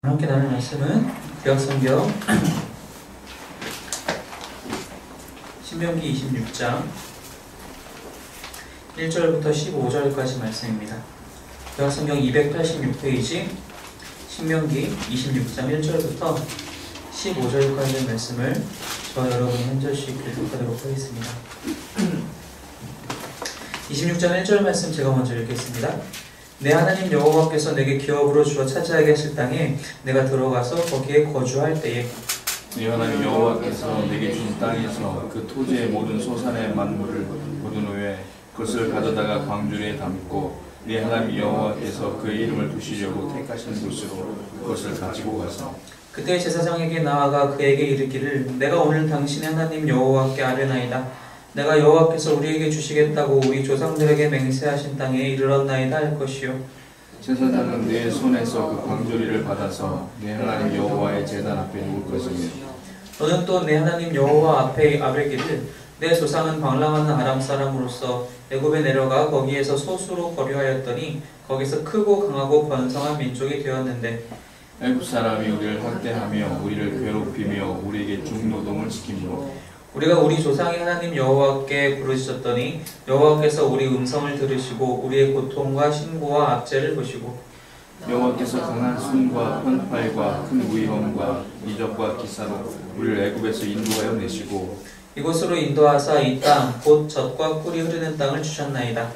함께 나눌 말씀은 구약성경 신명기 26장 1절부터 15절까지 말씀입니다. 구약성경 286페이지 신명기 26장 1절부터 15절까지의 말씀을 저와 여러분이 한 절씩 교독하도록 하겠습니다. 26장 1절 말씀 제가 먼저 읽겠습니다. 내 하나님 여호와께서 내게 기업으로 주어 차지하게 하실 땅에 내가 들어가서 거기에 거주할 때에 네 하나님 여호와께서 내게 주신 땅에서 그 토지의 모든 소산의 만물을 거둔 후에 그것을 가져다가 광주리에 담고 네 하나님 여호와께서 그 이름을 두시려고 택하신 곳으로 그것을 가지고 가서 그때 제사장에게 나아가 그에게 이르기를 내가 오늘 당신의 하나님 여호와께 아뢰나이다. 내가 여호와께서 우리에게 주시겠다고 우리 조상들에게 맹세하신 땅에 이르렀나이다 할 것이요. 제사장은 내 손에서 그 광주리를 받아서 내 하나님 여호와의 제단 앞에 놓을 것이며 너는 또 내 하나님 여호와 앞에 아뢰기를 내 조상은 방랑하는 아람 사람으로서 애굽에 내려가 거기에서 소수로 거류하였더니 거기서 크고 강하고 번성한 민족이 되었는데 애굽 사람이 우리를 학대하며 우리를 괴롭히며 우리에게 중노동을 시키므로 우리가 우리 조상의 하나님 여호와께 부르짖었더니 여호와께서 우리 음성을 들으시고 우리의 고통과 신고와 압제를 보시고 여호와께서 강한 손과 편팔과 큰 위험과 이적과 기사로 우리를 애굽에서 인도하여 내시고 이곳으로 인도하사 이 땅 곧 젖과 꿀이 흐르는 땅을 주셨나이다.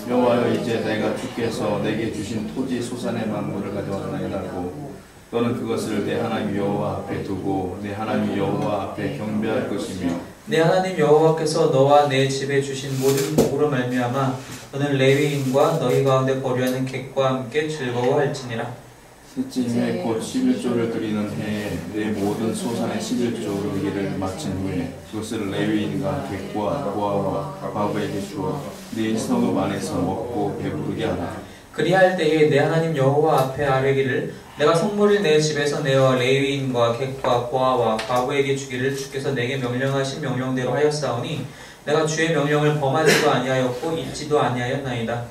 여호와여 이제 내가 주께서 내게 주신 토지 소산의 만물을 가져왔나이다고 너는 그것을 내 하나님 여호와 앞에 두고 내 하나님 여호와 앞에 경배할 것이며 내 하나님 여호와께서 너와 내 집에 주신 모든 복으로 말미암아 너는 레위인과 너희 가운데 거류하는 객과 함께 즐거워할지니라. 셋째 해 곧 11조를 드리는 해에 내 모든 소산의 11조 드리기를 마친 후에 그것을 레위인과 객과 고아와 과부에게 주어 네 성읍 안에서 먹고 배부르게 하라. 그리할 때에 내 하나님 여호와 앞에 아뢰기를 내가 성물을 내 집에서 내어 레위인과 객과 고아와 과부에게 주기를 주께서 내게 명령하신 명령대로 하였사오니 내가 주의 명령을 범하지도 아니하였고 잊지도 아니하였나이다.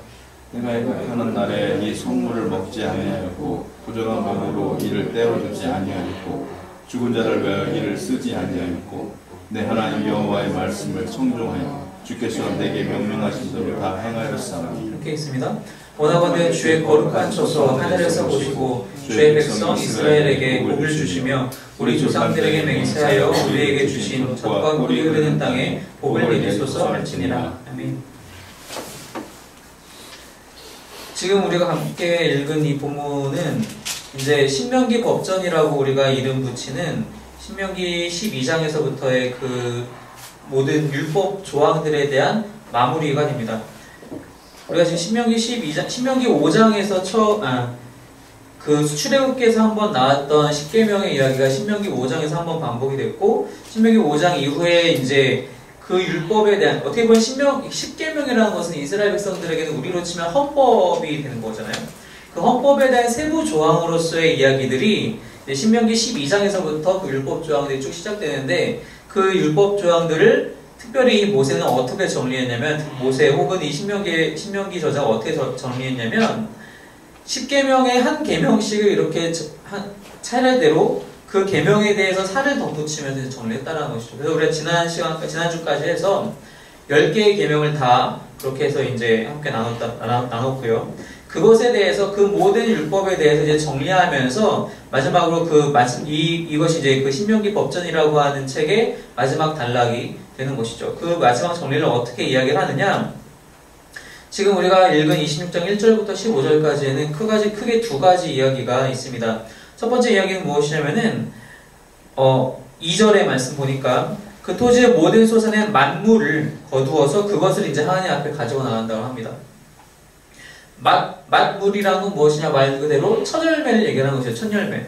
내가 애굽하는 날에 이 성물을 먹지 아니하였고 부정한 몸으로 이를 떼어주지 아니하였고 죽은 자를 위하여 이를 쓰지 아니하였고 내 하나님 여호와의 말씀을 청종하여 주께서 내게 명령하신 대로 다 행하였사오니 이렇게 있습니다. 원하건대 주의 거룩한 조서 하늘에서 보시고 주의 백성 이스라엘에게 복을 주시며 우리 조상들에게 맹세하여 우리에게 주신 젖과 꿀이 흐르는 땅에 복을 내리소서 할지니라. 아멘. 지금 우리가 함께 읽은 이 본문은 이제 신명기 법전이라고 우리가 이름 붙이는 신명기 12장에서부터의 그 모든 율법 조항들에 대한 마무리가 됩니다. 우리가 지금 신명기 5장에서 그 출애굽기에서 한번 나왔던 십계명의 이야기가 신명기 5장에서 한번 반복이 됐고 신명기 5장 이후에 이제 그 율법에 대한 어떻게 보면 십계명이라는 것은 이스라엘 백성들에게는 우리로 치면 헌법이 되는 거잖아요. 그 헌법에 대한 세부 조항으로서의 이야기들이 신명기 12장에서부터 그 율법 조항들이 쭉 시작되는데 그 율법 조항들을 특별히 모세는 어떻게 정리했냐면 모세 혹은 이 신명기 저자가 어떻게 정리했냐면 십계명의 한 계명씩을 이렇게 차례대로 그 계명에 대해서 살을 덧붙이면서 정리했다는 것이죠. 그래서 우리가 지난주까지 해서 10개의 계명을 다 그렇게 해서 이제 함께 나눴고요. 그것에 대해서 그 모든 율법에 대해서 이제 정리하면서 마지막으로 이것이 이제 그 신명기 법전이라고 하는 책의 마지막 단락이 되는 것이죠. 그 마지막 정리를 어떻게 이야기를 하느냐? 지금 우리가 읽은 26장 1절부터 15절까지에는 크게 두 가지 이야기가 있습니다. 첫 번째 이야기는 무엇이냐면은 2절의 말씀 보니까 그 토지의 모든 소산의 만물을 거두어서 그것을 이제 하나님 앞에 가지고 나간다고 합니다. 만물이라는 건 무엇이냐 말 그대로 첫 열매를 얘기하는 것이죠. 첫 열매.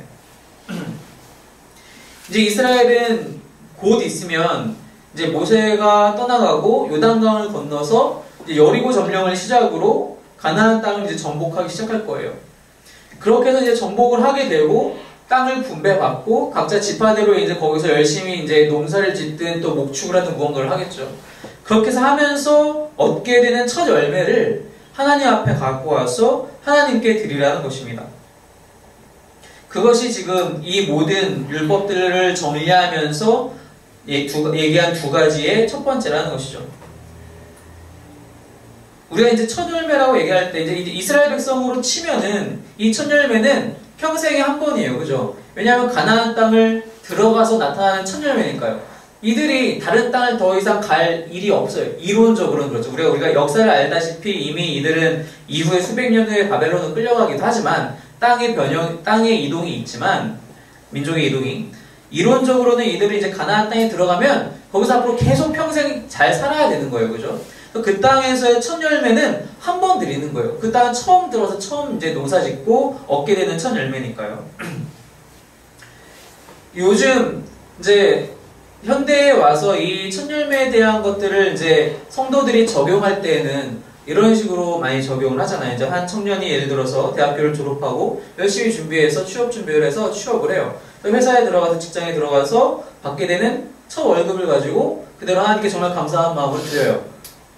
이제 이스라엘은 곧 있으면 이제 모세가 떠나가고 요단강을 건너서 이제 여리고 점령을 시작으로 가나안 땅을 이제 정복하기 시작할 거예요. 그렇게 해서 이제 정복을 하게 되고 땅을 분배받고 각자 지파대로 이제 거기서 열심히 이제 농사를 짓든 또 목축을 하든 무언가를 하겠죠. 그렇게 해서 하면서 얻게 되는 첫 열매를 하나님 앞에 갖고 와서 하나님께 드리라는 것입니다. 그것이 지금 이 모든 율법들을 정리하면서 얘기한 두 가지의 첫 번째라는 것이죠. 우리가 이제 첫 열매라고 얘기할 때 이제 이스라엘 백성으로 치면은 이 첫 열매는 평생에 한 번이에요. 그죠? 왜냐하면 가나안 땅을 들어가서 나타나는 첫 열매니까요. 이들이 다른 땅을 더 이상 갈 일이 없어요. 이론적으로는 그렇죠. 우리가 역사를 알다시피 이미 이들은 이후에 수백 년 후에 바벨론으로 끌려가기도 하지만 땅의 이동이 있지만 민족의 이동이 이론적으로는 이들이 이제 가나안 땅에 들어가면 거기서 앞으로 계속 평생 잘 살아야 되는 거예요. 그죠? 그 땅에서의 첫 열매는 한 번 드리는 거예요. 그 땅은 처음 들어서 처음 이제 농사 짓고 얻게 되는 첫 열매니까요. 요즘 이제 현대에 와서 이 첫 열매에 대한 것들을 이제 성도들이 적용할 때에는 이런 식으로 많이 적용을 하잖아요. 이제 한 청년이 예를 들어서 대학교를 졸업하고 열심히 준비해서 취업 준비를 해서 취업을 해요. 회사에 들어가서 직장에 들어가서 받게 되는 첫 월급을 가지고 그대로 하나님께 정말 감사한 마음을 드려요.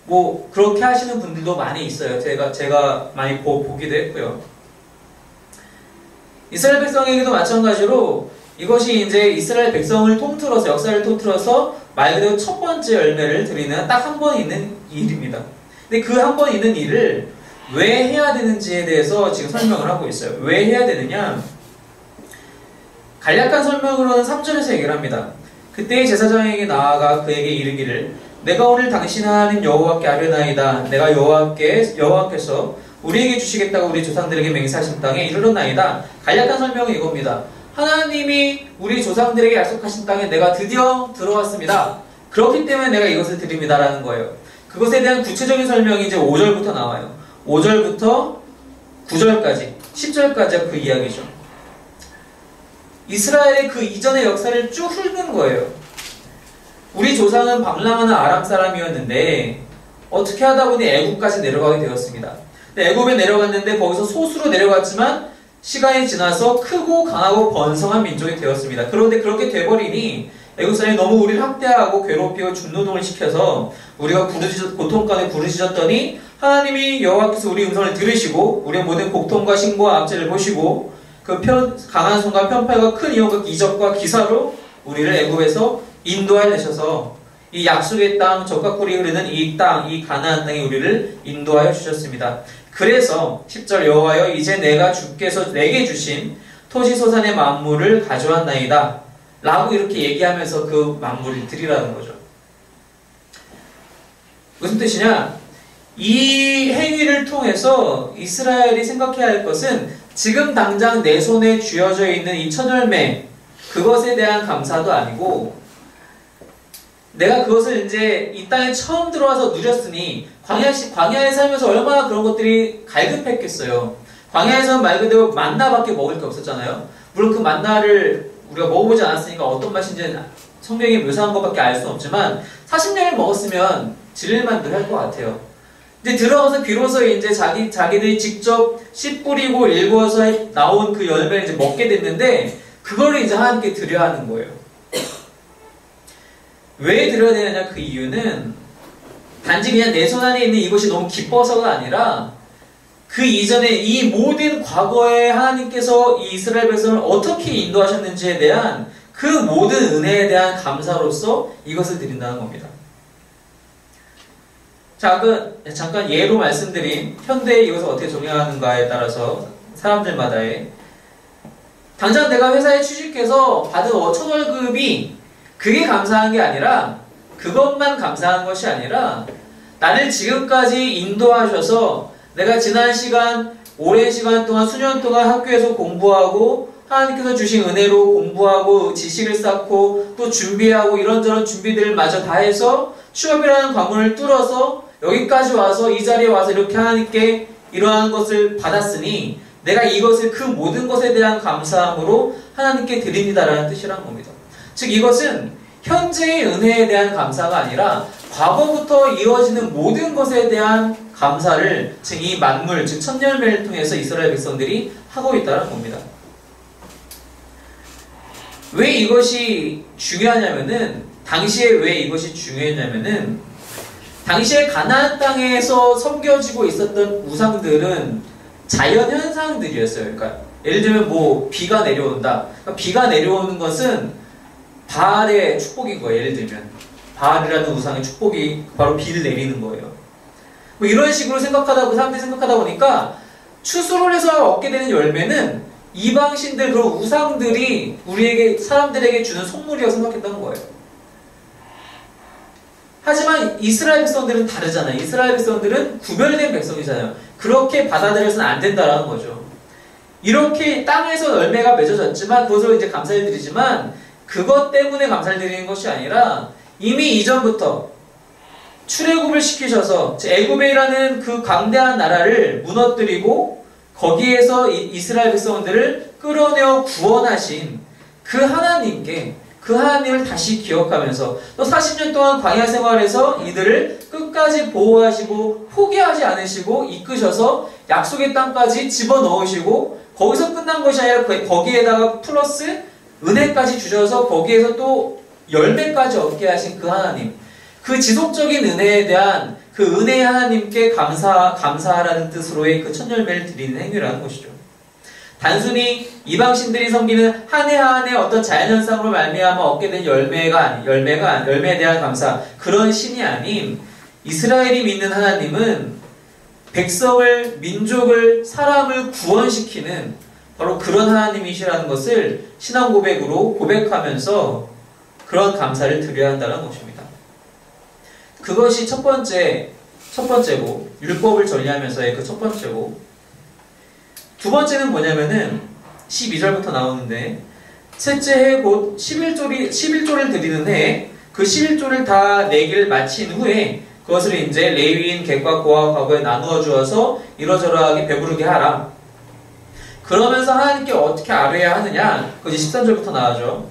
뭐 그렇게 하시는 분들도 많이 있어요. 제가 많이 보기도 했고요. 이스라엘 백성에게도 마찬가지로 이것이 이제 이스라엘 백성을 통틀어서 역사를 통틀어서 말 그대로 첫 번째 열매를 드리는 딱 한 번 있는 일입니다. 근데 그 한 번 있는 일을 왜 해야 되는지에 대해서 지금 설명을 하고 있어요. 왜 해야 되느냐? 간략한 설명으로는 3절에서 얘기를 합니다. 그때 제사장에게 나아가 그에게 이르기를 내가 오늘 당신 하나님 여호와께 아뢰나이다. 내가 여호와께서 우리에게 주시겠다고 우리 조상들에게 맹세하신 땅에 이르렀나이다. 간략한 설명은 이겁니다. 하나님이 우리 조상들에게 약속하신 땅에 내가 드디어 들어왔습니다. 그렇기 때문에 내가 이것을 드립니다라는 거예요. 그것에 대한 구체적인 설명이 이제 5절부터 나와요. 5절부터 9절까지, 10절까지가 그 이야기죠. 이스라엘의 그 이전의 역사를 쭉 훑는 거예요. 우리 조상은 방랑하는 아람 사람이었는데 어떻게 하다 보니 애굽까지 내려가게 되었습니다. 애굽에 내려갔는데 거기서 소수로 내려갔지만 시간이 지나서 크고 강하고 번성한 민족이 되었습니다. 그런데 그렇게 돼버리니 애굽 사람이 너무 우리를 학대하고 괴롭히고 중노동을 시켜서 우리가 고통가운데 부르짖었더니 하나님이 여호와께서 우리 음성을 들으시고 우리의 모든 고통과 신고와 압제를 보시고 그 강한 손과 편팔과 큰 이용과 이적과 기사로 우리를 애굽에서 인도하여 내셔서 이 약속의 땅, 젖과 꿀이 흐르는 이 땅, 이 가나안 땅에 우리를 인도하여 주셨습니다. 그래서 10절 여호와여 이제 내가 주께서 내게 주신 토지소산의 만물을 가져왔나이다 라고 이렇게 얘기하면서 그 만물을 드리라는 거죠. 무슨 뜻이냐? 이 행위를 통해서 이스라엘이 생각해야 할 것은 지금 당장 내 손에 쥐어져 있는 이 첫 열매 그것에 대한 감사도 아니고 내가 그것을 이제 이 땅에 처음 들어와서 누렸으니 광야에 살면서 얼마나 그런 것들이 갈급했겠어요. 광야에서는 말 그대로 만나밖에 먹을 게 없었잖아요. 물론 그 만나를 우리가 먹어보지 않았으니까 어떤 맛인지 성경이 묘사한 것밖에 알 수는 없지만 40년을 먹었으면 질릴만도 할 것 같아요. 이제 들어가서 비로소 이제 자기들이 직접 씨 뿌리고 일궈서 나온 그 열매를 이제 먹게 됐는데 그거를 이제 하나님께 드려야 하는 거예요. 왜 드려야 되느냐? 그 이유는 단지 그냥 내 손 안에 있는 이것이 너무 기뻐서가 아니라 그 이전에 이 모든 과거에 하나님께서 이 이스라엘 백성을 어떻게 인도하셨는지에 대한 그 모든 은혜에 대한 감사로서 이것을 드린다는 겁니다. 자, 잠깐 예로 말씀드린 현대에 이것을 어떻게 적용하는가에 따라서 사람들마다의 당장 내가 회사에 취직해서 받은 첫 월급이 그게 감사한 게 아니라 그것만 감사한 것이 아니라 나를 지금까지 인도하셔서 내가 지난 시간 오랜 시간 동안 수년 동안 학교에서 공부하고 하나님께서 주신 은혜로 공부하고 지식을 쌓고 또 준비하고 이런저런 준비들을 마저 다 해서 취업이라는 관문을 뚫어서 여기까지 와서 이 자리에 와서 이렇게 하나님께 이러한 것을 받았으니 내가 이것을 그 모든 것에 대한 감사함으로 하나님께 드립니다라는 뜻이란 겁니다. 즉 이것은 현재의 은혜에 대한 감사가 아니라 과거부터 이루어지는 모든 것에 대한 감사를 즉 이 만물, 즉 첫 열매를 통해서 이스라엘 백성들이 하고 있다는 겁니다. 왜 이것이 중요하냐면은 당시에 왜 이것이 중요했냐면은 당시에 가나안 땅에서 섬겨지고 있었던 우상들은 자연 현상들이었어요. 그러니까 예를 들면 뭐 비가 내려온다. 그러니까 비가 내려오는 것은 바알의 축복인 거예요. 예를 들면 바알이라는 우상의 축복이 바로 비를 내리는 거예요. 뭐 이런 식으로 사람들이 생각하다 보니까 추수를 해서 얻게 되는 열매는 이방신들 그런 우상들이 사람들에게 주는 선물이라고 생각했던 거예요. 하지만 이스라엘 백성들은 다르잖아요. 이스라엘 백성들은 구별된 백성이잖아요. 그렇게 받아들여서는 안 된다라는 거죠. 이렇게 땅에서 열매가 맺어졌지만 그것을 이제 감사를 드리지만 그것 때문에 감사를 드리는 것이 아니라 이미 이전부터 출애굽을 시키셔서 애굽이라는 그 강대한 나라를 무너뜨리고 거기에서 이스라엘 백성들을 끌어내어 구원하신 그 하나님을 다시 기억하면서 또 40년 동안 광야 생활에서 이들을 끝까지 보호하시고 포기하지 않으시고 이끄셔서 약속의 땅까지 집어넣으시고 거기서 끝난 것이 아니라 거기에다가 플러스 은혜까지 주셔서 거기에서 또 열매까지 얻게 하신 그 하나님, 그 지속적인 은혜에 대한 그 은혜의 하나님께 감사하라는 뜻으로의 그 첫 열매를 드리는 행위라는 것이죠. 단순히 이방신들이 섬기는 한 해 한 해 어떤 자연현상으로 말미암아 얻게 된 열매에 대한 감사, 그런 신이 아닌 이스라엘이 믿는 하나님은 백성을, 민족을, 사람을 구원시키는 바로 그런 하나님이시라는 것을 신앙 고백으로 고백하면서 그런 감사를 드려야 한다는 것입니다. 그것이 첫 번째고, 율법을 전리하면서의 그 첫 번째고, 두 번째는 뭐냐면은 12절부터 나오는데, 셋째 해 곧 11조를 드리는 해에 그 11조를 다 내기를 마친 후에 그것을 이제 레위인 객과 고아와 과부에 나누어 주어서 이러저러하게 배부르게 하라. 그러면서 하나님께 어떻게 아뢰야 하느냐? 그것이 13절부터 나오죠.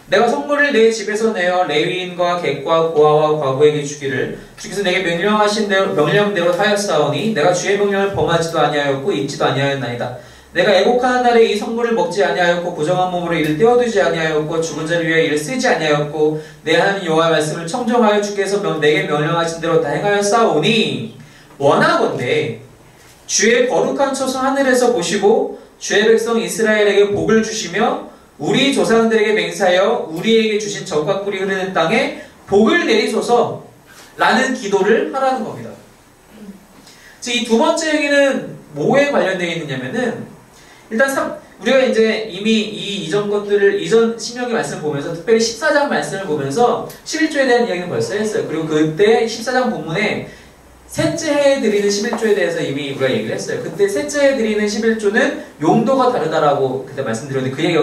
내가 성물을 내 집에서 내어 레위인과 객과 고아와 과부에게 주기를 주께서 내게 명령대로 하였사오니 내가 주의 명령을 범하지도 아니하였고 잊지도 아니하였나이다. 내가 애곡하는 날에 이 성물을 먹지 아니하였고 부정한 몸으로 이를 떼어두지 아니하였고 죽은 자를 위하여 이를 쓰지 아니하였고 내 하나님 여호와의 말씀을 청정하여 주께서 내게 명령하신 대로 다 행하였사오니 원하건대 주의 거룩한 처소 하늘에서 보시고 주의 백성 이스라엘에게 복을 주시며 우리 조상들에게 맹세하여 우리에게 주신 젖과 꿀이 흐르는 땅에 복을 내리소서 라는 기도를 하라는 겁니다. 즉, 이 두 번째 행위는 뭐에 관련되어 있느냐면은 일단 우리가 이제 이미 이전 신명기 말씀을 보면서 특별히 14장 말씀을 보면서 11조에 대한 이야기는 벌써 했어요. 그리고 그때 14장 본문에 셋째 해에 드리는 11조에 대해서 이미 우리가 얘기를 했어요. 그때 셋째 해에 드리는 11조는 용도가 다르다라고 그때 말씀드렸는데 그 얘기가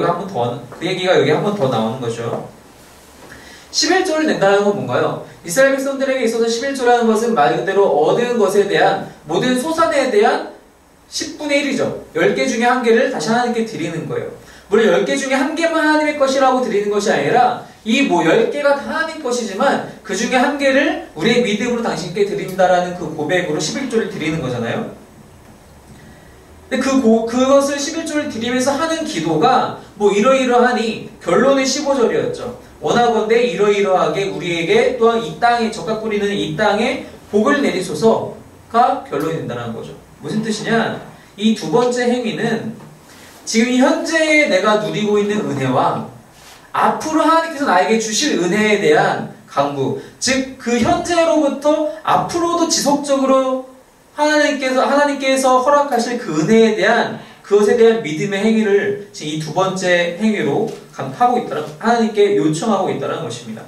여기 한 번 더 나오는 거죠. 11조를 낸다는 건 뭔가요? 이스라엘 백성들에게 있어서 11조라는 것은 말 그대로 얻은 것에 대한 모든 소산에 대한 10분의 1이죠. 10개 중에 1개를 다시 하나님께 드리는 거예요. 물론 10개 중에 1개만 하나님의 것이라고 드리는 것이 아니라 이 10개가 다 하나님 것이지만 그 중에 1개를 우리의 믿음으로 당신께 드린다라는 그 고백으로 11조를 드리는 거잖아요. 근데 그것을 11조를 드리면서 하는 기도가 이러이러하니 결론은 15절이었죠. 원하건대 이러이러하게 우리에게 또한 이 땅에 젖과 뿌리는 이 땅에 복을 내리소서가 결론이 된다는 거죠. 무슨 뜻이냐? 이 두 번째 행위는 지금 현재에 내가 누리고 있는 은혜와 앞으로 하나님께서 나에게 주실 은혜에 대한 강구, 즉 그 현재로부터 앞으로도 지속적으로 하나님께서 허락하실 그 은혜에 대한 그것에 대한 믿음의 행위를 지금 이 두 번째 행위로 하고 있다는, 하나님께 요청하고 있다는 것입니다.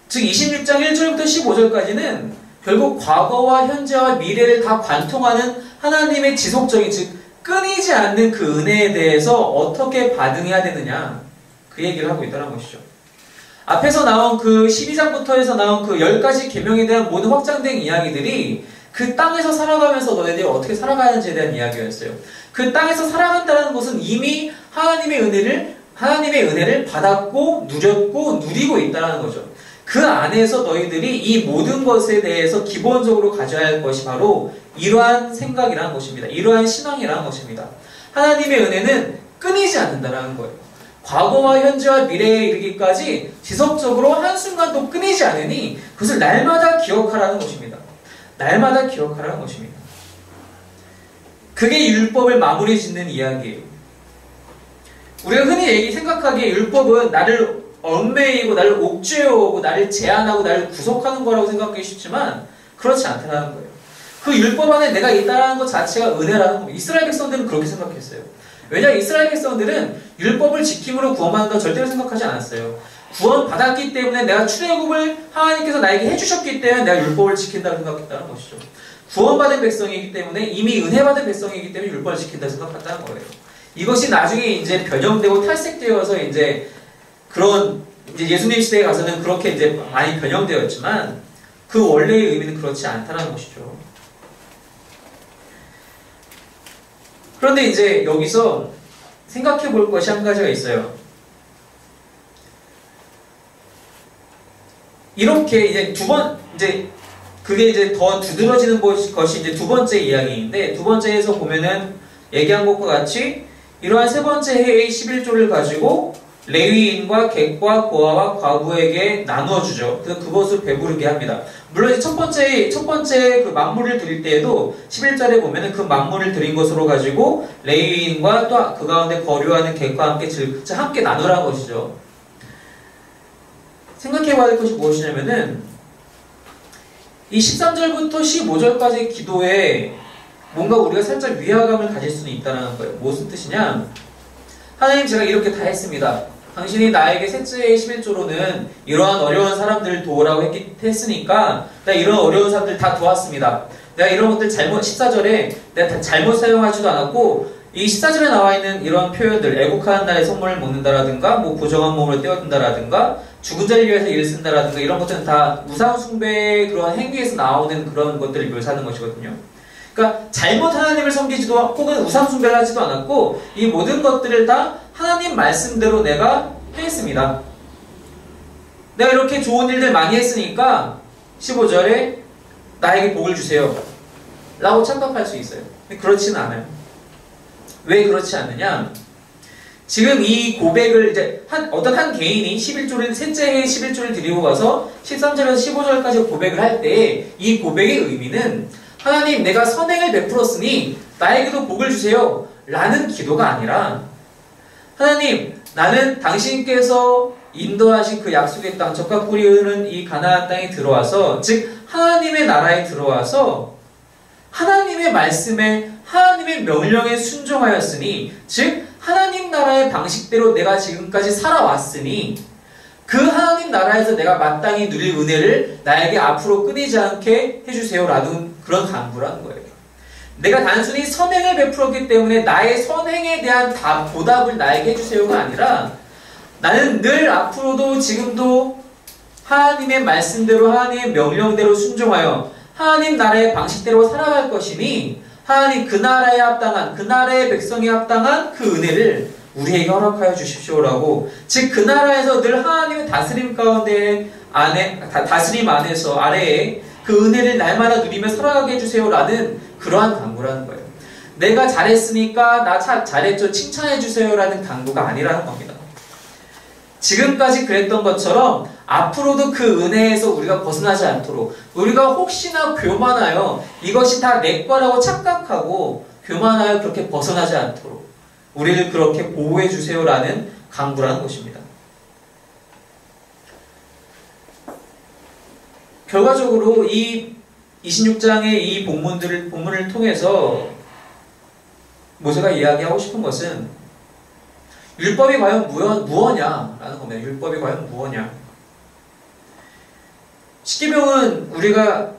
즉 26장 1절부터 15절까지는 결국 과거와 현재와 미래를 다 관통하는 하나님의 지속적인, 즉 끊이지 않는 그 은혜에 대해서 어떻게 반응해야 되느냐, 그 얘기를 하고 있다는 것이죠. 앞에서 나온 그 12장부터 해서 나온 그 10가지 계명에 대한 모든 확장된 이야기들이 그 땅에서 살아가면서 너희들이 어떻게 살아가는지에 대한 이야기였어요. 그 땅에서 살아간다는 것은 이미 하나님의 은혜를 받았고 누렸고 누리고 있다는 거죠. 그 안에서 너희들이 이 모든 것에 대해서 기본적으로 가져야 할 것이 바로 이러한 생각이라는 것입니다. 이러한 신앙이라는 것입니다. 하나님의 은혜는 끊이지 않는다는 거예요. 과거와 현재와 미래에 이르기까지 지속적으로 한순간도 끊이지 않으니 그것을 날마다 기억하라는 것입니다. 날마다 기억하라는 것입니다. 그게 율법을 마무리 짓는 이야기예요. 우리가 흔히 생각하기에 율법은 나를 얽매이고 나를 옥죄어오고 나를 제한하고 나를 구속하는 거라고 생각하기 쉽지만 그렇지 않다는 거예요. 그 율법 안에 내가 있다는 것 자체가 은혜라는 겁니다. 이스라엘 백성들은 그렇게 생각했어요. 왜냐하면 이스라엘 백성들은 율법을 지킴으로 구원받는다 절대로 생각하지 않았어요. 구원받았기 때문에 내가 출애굽을 하나님께서 나에게 해주셨기 때문에 내가 율법을 지킨다고 생각했다는 것이죠. 구원받은 백성이기 때문에 이미 은혜받은 백성이기 때문에 율법을 지킨다고 생각했다는 거예요. 이것이 나중에 이제 변형되고 탈색되어서 이제 그런 이제 예수님 시대에 가서는 그렇게 이제 많이 변형되었지만 그 원래의 의미는 그렇지 않다는 것이죠. 그런데 이제 여기서 생각해 볼 것이 한 가지가 있어요. 이렇게 이제 그게 이제 더 두드러지는 것이 이제 두 번째 이야기인데, 두 번째에서 보면은 얘기한 것과 같이 이러한 세 번째 해의 11조를 가지고 레위인과 객과 고아와 과부에게 나누어 주죠. 그래서 그것을 배부르게 합니다. 물론 첫 번째 그 만물을 드릴 때에도 11절에 보면은 그 만물을 드린 것으로 가지고 레위인과 또 그 가운데 거류하는 객과 함께 나누라는 것이죠. 생각해 봐야 될 것이 무엇이냐면은 이 13절부터 15절까지 기도에 뭔가 우리가 살짝 위화감을 가질 수는 있다는 거예요. 무슨 뜻이냐? 하나님, 제가 이렇게 다 했습니다. 당신이 나에게 셋째의 11조로는 이러한 어려운 사람들을 도우라고 했으니까 내가 이런 어려운 사람들 다 도왔습니다. 내가 이런 것들 14절에 내가 잘못 사용하지도 않았고, 이 14절에 나와 있는 이런 표현들, 애국하는 날에 선물을 먹는다라든가, 뭐 부정한 몸으로 떼어준다라든가, 죽은 자를 위해서 일을 쓴다라든가, 이런 것들은 다 우상숭배의 그런 행위에서 나오는 그런 것들을 묘사하는 것이거든요. 그러니까 잘못 하나님을 섬기지도 혹은 우상숭배를 하지도 않았고, 이 모든 것들을 다 하나님 말씀대로 내가 했습니다. 내가 이렇게 좋은 일들 많이 했으니까 15절에 나에게 복을 주세요 라고 착각할 수 있어요. 근데 그렇지는 않아요. 왜 그렇지 않느냐? 지금 이 고백을 이제 어떤 한 개인이 셋째 해에 11조를 드리고 가서 13절에서 15절까지 고백을 할 때 이 고백의 의미는 하나님, 내가 선행을 베풀었으니 나에게도 복을 주세요 라는 기도가 아니라, 하나님, 나는 당신께서 인도하신 그 약속의 땅, 젖과 꿀이 흐르는 이 가나안 땅에 들어와서, 즉 하나님의 나라에 들어와서 하나님의 말씀에, 하나님의 명령에 순종하였으니, 즉 하나님 나라의 방식대로 내가 지금까지 살아왔으니 그 하나님 나라에서 내가 마땅히 누릴 은혜를 나에게 앞으로 끊이지 않게 해주세요라는 그런 간구라는 거예요. 내가 단순히 선행을 베풀었기 때문에 나의 선행에 대한 보답을 나에게 해주세요가 아니라, 나는 늘 앞으로도 지금도 하나님의 말씀대로, 하나님의 명령대로 순종하여 하나님 나라의 방식대로 살아갈 것이니, 하나님 그 나라에 합당한, 그 나라의 백성에 합당한 그 은혜를 우리에게 허락하여 주십시오라고, 즉 그 나라에서 늘 하나님의 다스림 가운데 다스림 안에서 아래에 그 은혜를 날마다 누리며 살아가게 해주세요라는 그러한 간구라는 거예요. 내가 잘했으니까 나 잘했죠, 칭찬해주세요라는 간구가 아니라는 겁니다. 지금까지 그랬던 것처럼 앞으로도 그 은혜에서 우리가 벗어나지 않도록, 우리가 혹시나 교만하여 이것이 다 내 거라고 착각하고 교만하여 그렇게 벗어나지 않도록 우리를 그렇게 보호해 주세요라는 간구라는 것입니다. 결과적으로 이 26장의 이 본문을 통해서 모세가 이야기하고 싶은 것은 율법이 과연 무엇냐라는 겁니다. 율법이 과연 무엇냐. 십계명은 우리가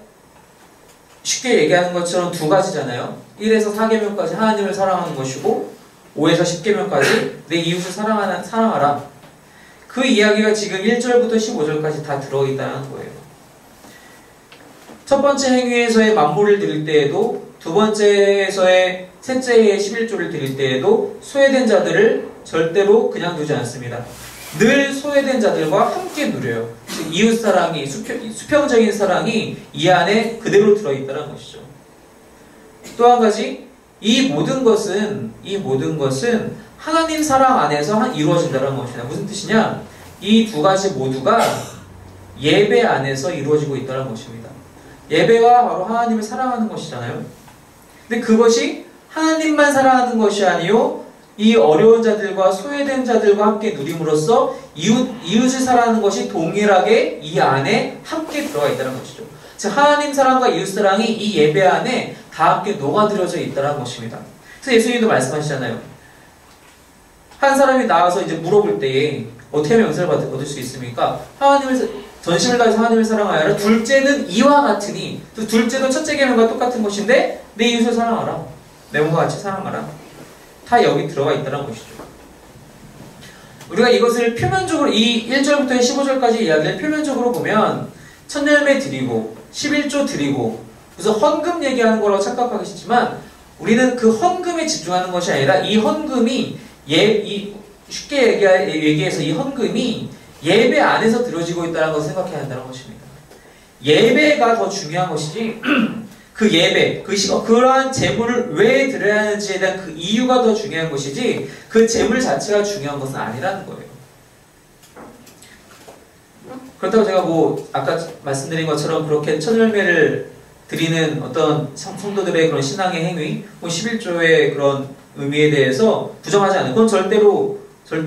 쉽게 얘기하는 것처럼 두 가지잖아요. 1에서 4계명까지 하나님을 사랑하는 것이고 5에서 10계명까지 내 이웃을 사랑하라. 그 이야기가 지금 1절부터 15절까지 다 들어있다는 거예요. 첫 번째 행위에서의 만물을 드릴 때에도, 두 번째에서의 셋째 해의 11조를 드릴 때에도 소외된 자들을 절대로 그냥 두지 않습니다. 늘 소외된 자들과 함께 누려요. 이웃사랑이, 수평적인 사랑이 이 안에 그대로 들어있다는 것이죠. 또 한 가지, 이 모든 것은 하나님 사랑 안에서 이루어진다는 것이다. 무슨 뜻이냐? 이 두 가지 모두가 예배 안에서 이루어지고 있다는 것입니다. 예배가 바로 하나님을 사랑하는 것이잖아요. 근데 그것이 하나님만 사랑하는 것이 아니요 이 어려운 자들과 소외된 자들과 함께 누림으로써 이웃을 사랑하는 것이 동일하게 이 안에 함께 들어가 있다는 것이죠. 즉 하나님 사랑과 이웃 사랑이 이 예배 안에 다 함께 녹아들어져 있다는 것입니다. 그래서 예수님도 말씀하시잖아요. 한 사람이 나와서 이제 물어볼 때에 어떻게 하면 영생을 얻을 수 있습니까? 전심을 다해서 하나님을 사랑하여라. 둘째는 이와 같으니, 둘째도 첫째 계명과 똑같은 것인데 내 이웃을 사랑하라. 내 몸과 같이 사랑하라. 다 여기 들어가 있다는 것이죠. 우리가 이것을 표면적으로 이 1절부터 15절까지 이야기를 표면적으로 보면 첫 열매 드리고 11조 드리고 그래서 헌금 얘기하는 거라고 착각하시지만 우리는 그 헌금에 집중하는 것이 아니라 이 헌금이 쉽게 얘기해서 이 헌금이 예배 안에서 드려지고 있다는 것을 생각해야 한다는 것입니다. 예배가 더 중요한 것이지 그 예배, 그러한 제물을 왜 드려야 하는지에 대한 그 이유가 더 중요한 것이지 그 제물 자체가 중요한 것은 아니라는 거예요. 그렇다고 제가 아까 말씀드린 것처럼 그렇게 첫 열매를 드리는 어떤 성도들의 그런 신앙의 행위, 11조의 그런 의미에 대해서 부정하지 않아요. 그건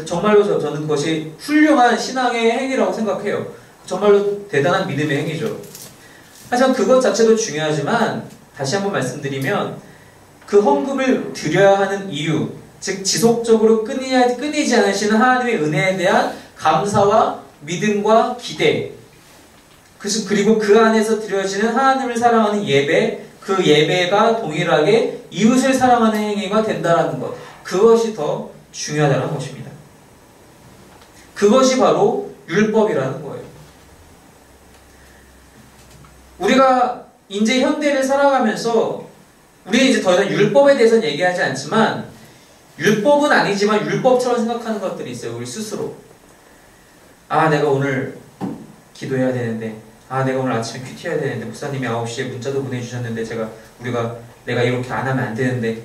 정말로 저는 그것이 훌륭한 신앙의 행위라고 생각해요. 정말로 대단한 믿음의 행위죠. 하지만 그것 자체도 중요하지만 다시 한번 말씀드리면 그 헌금을 드려야 하는 이유, 즉 지속적으로 끊이지 않으시는 하나님의 은혜에 대한 감사와 믿음과 기대, 그리고 그 안에서 드려지는 하나님을 사랑하는 예배, 그 예배가 동일하게 이웃을 사랑하는 행위가 된다는 것, 그것이 더 중요하다는 것입니다. 그것이 바로 율법이라는 거예요. 우리가 이제 현대를 살아가면서 우리는 이제 더 이상 율법에 대해서는 얘기하지 않지만 율법은 아니지만 율법처럼 생각하는 것들이 있어요. 우리 스스로. 내가 오늘 기도해야 되는데 내가 오늘 아침에 큐티해야 되는데 목사님이 9시에 문자도 보내주셨는데 내가 이렇게 안 하면 안 되는데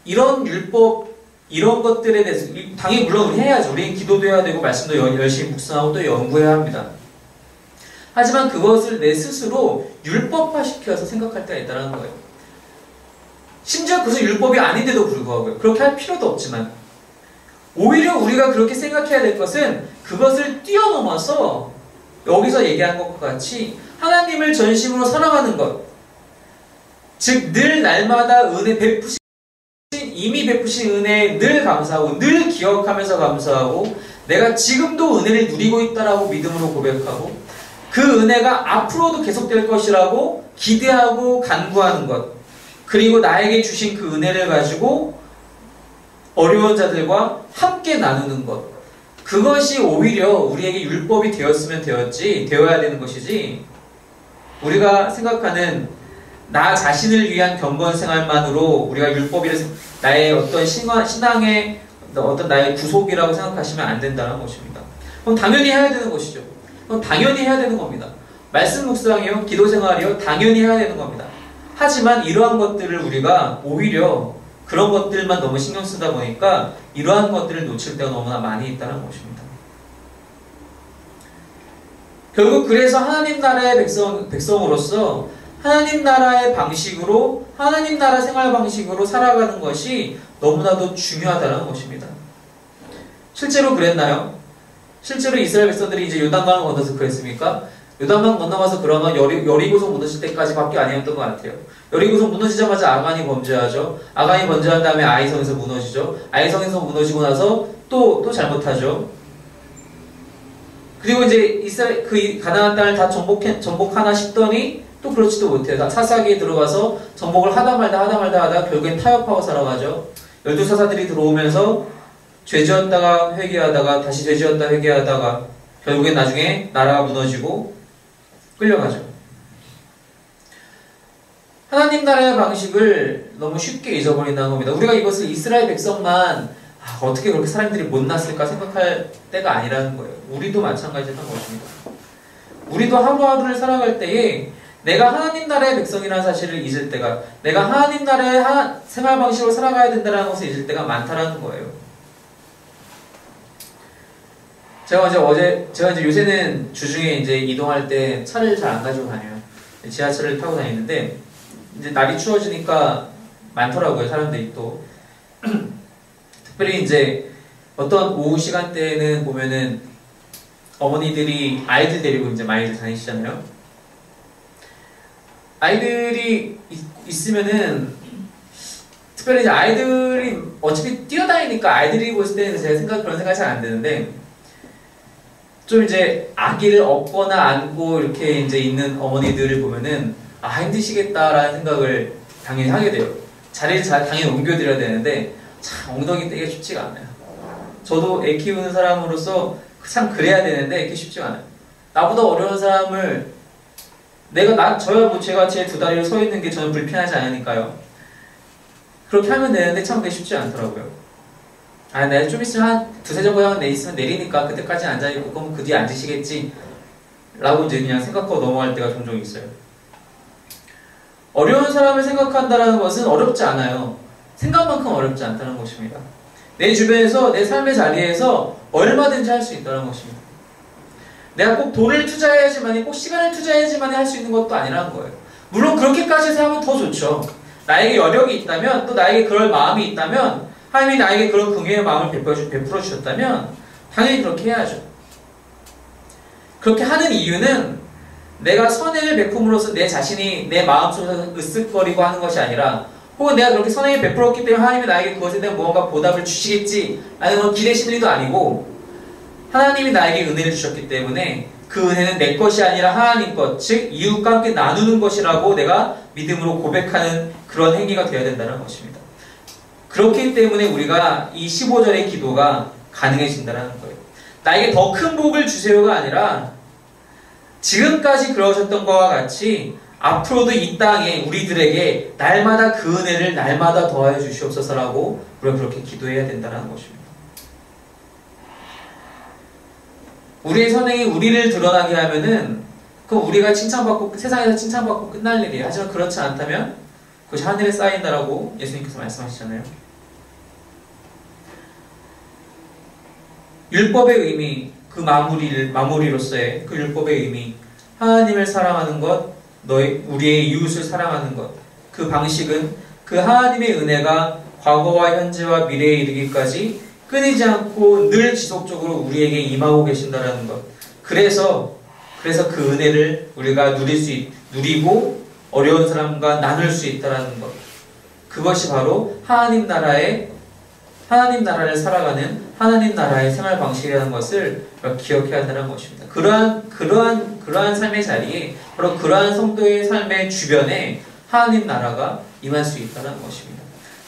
이런 율법 이런 것들에 대해서 당연히 물론 우리 해야죠. 우리는 기도도 해야 되고 말씀도 열심히 묵상하고 또 연구해야 합니다. 하지만 그것을 내 스스로 율법화시켜서 생각할 때가 있다는 거예요. 심지어 그것은 율법이 아닌데도 불구하고요. 그렇게 할 필요도 없지만 오히려 우리가 그렇게 생각해야 될 것은 그것을 뛰어넘어서 여기서 얘기한 것과 같이 하나님을 전심으로 사랑하는 것, 즉 늘 날마다 이미 베푸신 은혜에 늘 감사하고 늘 기억하면서 감사하고 내가 지금도 은혜를 누리고 있다라고 믿음으로 고백하고 그 은혜가 앞으로도 계속될 것이라고 기대하고 간구하는 것, 그리고 나에게 주신 그 은혜를 가지고 어려운 자들과 함께 나누는 것, 그것이 오히려 우리에게 율법이 되어야 되는 것이지 우리가 생각하는 나 자신을 위한 경건 생활만으로 우리가 나의 어떤 신앙의 어떤 나의 구속이라고 생각하시면 안 된다는 것입니다. 그럼 당연히 해야 되는 것이죠. 그럼 당연히 해야 되는 겁니다. 말씀 묵상이요, 기도 생활이요, 당연히 해야 되는 겁니다. 하지만 이러한 것들을 우리가 오히려 그런 것들만 너무 신경 쓰다 보니까 이러한 것들을 놓칠 때가 너무나 많이 있다는 것입니다. 결국 그래서 하나님 나라의 백성으로서 하나님 나라의 방식으로, 하나님 나라 생활 방식으로 살아가는 것이 너무나도 중요하다는 것입니다. 실제로 그랬나요? 실제로 이스라엘 백성들이 이제 요단강을 건너서 그랬습니까? 요단강 건너가서 그러면 여리고성 무너질 때까지밖에 아니었던 것 같아요. 여리고성 무너지자마자 아간이 범죄하죠. 아간이 범죄한 다음에 아이성에서 무너지죠. 아이성에서 무너지고 나서 또 잘못하죠. 그리고 이제 그 가나안 땅을 다 정복하나 싶더니 또 그렇지도 못해요. 사사기에 들어가서 정복을 하다 말다 결국엔 타협하고 살아가죠. 12사사들이 들어오면서 죄지었다가 회개하다가 다시 죄지었다 회개하다가 결국엔 나중에 나라가 무너지고 끌려가죠. 하나님 나라의 방식을 너무 쉽게 잊어버린다는 겁니다. 우리가 이것을 이스라엘 백성만 어떻게 그렇게 사람들이 못났을까 생각할 때가 아니라는 거예요. 우리도 마찬가지라는 것입니다. 우리도 하루하루를 살아갈 때에 내가 하나님 나라의 백성이라는 사실을 잊을 때가, 내가 하나님 나라의 생활 방식으로 살아가야 된다는 것을 잊을 때가 많다라는 거예요. 제가 이제 요새는 주중에 이제 이동할 때 차를 잘 안 가지고 다녀요. 지하철을 타고 다니는데, 이제 날이 추워지니까 많더라고요. 사람들이 또. 특별히 이제 어떤 오후 시간대에는 보면은 어머니들이 아이들 데리고 이제 많이 다니시잖아요. 아이들이 있으면은 특별히 이제 아이들이 어차피 뛰어다니니까 아이들이 보실 때는 제가 그런 생각이 잘 안 드는데 좀 이제 아기를 업거나 안고 이렇게 이제 있는 어머니들을 보면은 아 힘드시겠다라는 생각을 당연히 하게 돼요. 자리를 당연히 옮겨드려야 되는데 참 엉덩이 떼기가 쉽지가 않아요. 저도 애 키우는 사람으로서 참 그래야 되는데 그게 쉽지가 않아요. 나보다 어려운 사람을 저야 뭐 제가 제 두 다리로 서 있는 게 저는 불편하지 않으니까요. 그렇게 하면 되는데 참 그게 쉽지 않더라고요. 아, 내가 좀 있으면 한 두세 정거장 있으면 내리니까 그때까지 앉아있고 그럼 그 뒤에 앉으시겠지 라고 이제 그냥 생각하고 넘어갈 때가 종종 있어요. 어려운 사람을 생각한다는 것은 어렵지 않아요. 생각만큼 어렵지 않다는 것입니다. 내 주변에서 내 삶의 자리에서 얼마든지 할 수 있다는 것입니다. 내가 꼭 돈을 투자해야지만이 꼭 시간을 투자해야지만이 할 수 있는 것도 아니라는 거예요. 물론 그렇게까지 해서 하면 더 좋죠. 나에게 여력이 있다면 또 나에게 그럴 마음이 있다면 하나님이 나에게 그런 긍휼의 마음을 베풀어 주셨다면 당연히 그렇게 해야죠. 그렇게 하는 이유는 내가 선행을 베품으로써 내 자신이 내 마음속에서 으쓱거리고 하는 것이 아니라 혹은 내가 그렇게 선행을 베풀었기 때문에 하나님이 나에게 그것에 대한 무언가 보답을 주시겠지 라는 그런 기대 심리도 아니고 하나님이 나에게 은혜를 주셨기 때문에 그 은혜는 내 것이 아니라 하나님 것, 즉 이웃과 함께 나누는 것이라고 내가 믿음으로 고백하는 그런 행위가 되어야 된다는 것입니다. 그렇기 때문에 우리가 이 15절의 기도가 가능해진다는 거예요. 나에게 더 큰 복을 주세요가 아니라 지금까지 그러셨던 것과 같이 앞으로도 이 땅에 우리들에게 날마다 그 은혜를 날마다 더하여 주시옵소서라고 우리가 그렇게 기도해야 된다는 것입니다. 우리의 선행이 우리를 드러나게 하면은 그럼 우리가 칭찬받고 세상에서 칭찬받고 끝날 일이에요. 하지만 그렇지 않다면 그것이 하늘에 쌓인다라고 예수님께서 말씀하시잖아요. 율법의 의미, 그 마무리로서의 그 율법의 의미, 하나님을 사랑하는 것, 우리의 이웃을 사랑하는 것, 그 방식은 그 하나님의 은혜가 과거와 현재와 미래에 이르기까지 끊이지 않고 늘 지속적으로 우리에게 임하고 계신다라는 것. 그래서 그 은혜를 우리가 누리고 어려운 사람과 나눌 수 있다라는 것. 그것이 바로 하나님 나라를 살아가는 하나님 나라의 생활 방식이라는 것을 기억해야 한다는 것입니다. 그러한 삶의 자리에 바로 그러한 성도의 삶의 주변에 하나님 나라가 임할 수 있다는 것입니다.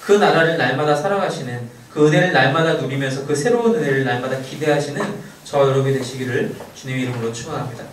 그 나라를 날마다 살아가시는 그 은혜를 날마다 누리면서 그 새로운 은혜를 날마다 기대하시는 저와 여러분이 되시기를 주님의 이름으로 축원합니다.